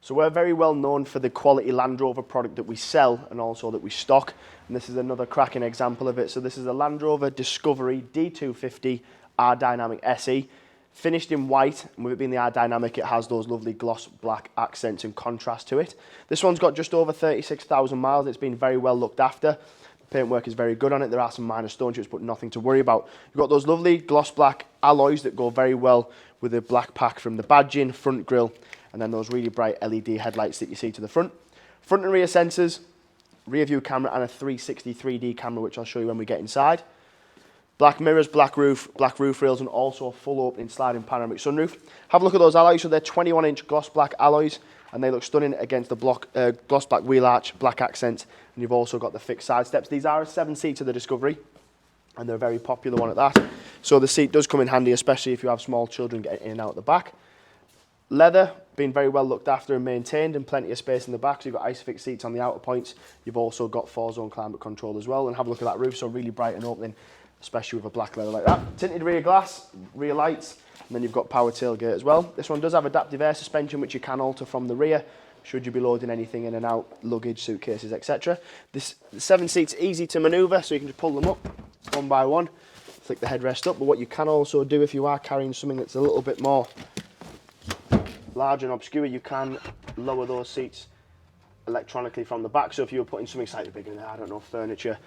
So we're very well known for the quality Land Rover product that we sell and also that we stock. And this is another cracking example of it. So this is a Land Rover Discovery D250 R-Dynamic SE, finished in white. And with it being the R-Dynamic, it has those lovely gloss black accents and contrast to it. This one's got just over 36,000 miles. It's been very well looked after. The paintwork is very good on it. There are some minor stone chips, but nothing to worry about. You've got those lovely gloss black alloys that go very well with the black pack from the badging, front grille, and then those really bright LED headlights that you see to the front. Front and rear sensors, rear view camera and a 360 3D camera, which I'll show you when we get inside. Black mirrors, black roof rails, and also a full opening sliding panoramic sunroof. Have a look at those alloys. So they're 21-inch gloss black alloys, and they look stunning against the gloss black wheel arch, black accent, and you've also got the fixed side steps. These are a 7-seater, the Discovery, and they're a very popular one at that. So the seat does come in handy, especially if you have small children getting in and out the back. Leather, being very well looked after and maintained, and plenty of space in the back. So you've got ISOFIX seats on the outer points. You've also got 4-zone climate control as well. And have a look at that roof, so really bright and opening, especially with a black leather like that. Tinted rear glass, rear lights, and then you've got power tailgate as well. This one does have adaptive air suspension, which you can alter from the rear, should you be loading anything in and out, luggage, suitcases, etc. The 7 seats easy to manoeuvre, so you can just pull them up one by one, flick the headrest up. But what you can also do if you are carrying something that's a little bit more large and obscure, you can lower those seats electronically from the back. So if you were putting something slightly bigger in there, I don't know, furniture,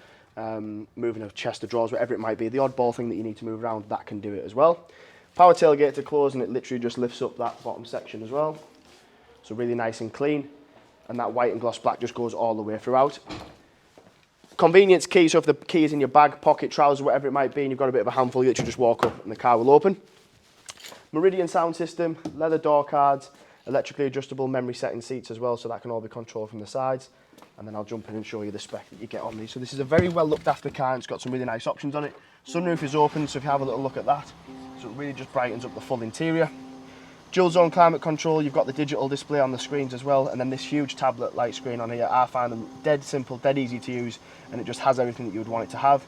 moving a chest of drawers, whatever it might be, the oddball thing that you need to move around, that can do it as well. Power tailgate to close, and it literally just lifts up that bottom section as well. So really nice and clean, and that white and gloss black just goes all the way throughout. Convenience key, so if the key is in your bag, pocket, trousers, whatever it might be, and you've got a bit of a handful, you literally just walk up and the car will open. Meridian sound system, leather door cards, electrically adjustable memory setting seats as well, so that can all be controlled from the sides. And then I'll jump in and show you the spec that you get on these. So this is a very well looked after car, and it's got some really nice options on it. Sunroof is open, so if you have a little look at that, so it really just brightens up the full interior. Dual zone climate control, you've got the digital display on the screens as well, and then this huge tablet light screen on here. I find them dead simple, dead easy to use, and it just has everything that you would want it to have.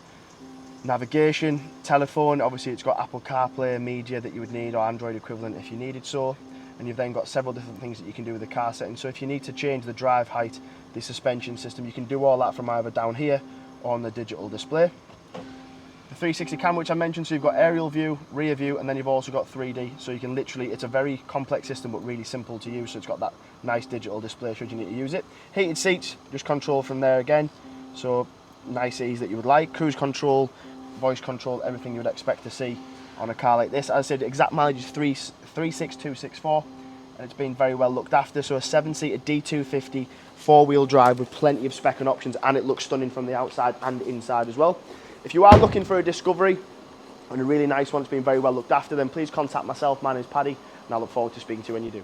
Navigation, telephone, obviously it's got Apple CarPlay, media that you would need, or Android equivalent if you needed so. And you've then got several different things that you can do with the car settings. So if you need to change the drive height, the suspension system, you can do all that from either down here or on the digital display. The 360 camera, which I mentioned, so you've got aerial view, rear view, and then you've also got 3D. So you can literally, it's a very complex system, but really simple to use. So it's got that nice digital display should you need to use it. Heated seats, just control from there again. So nice ease that you would like. Cruise control, voice control, everything you would expect to see on a car like this. As I said, exact mileage is 36264, and it's been very well looked after. So a 7-seater D250 4-wheel drive with plenty of spec and options, and it looks stunning from the outside and inside as well. If you are looking for a Discovery and a really nice one that's been very well looked after, then please contact myself. My name's Paddy, and I look forward to speaking to you when you do.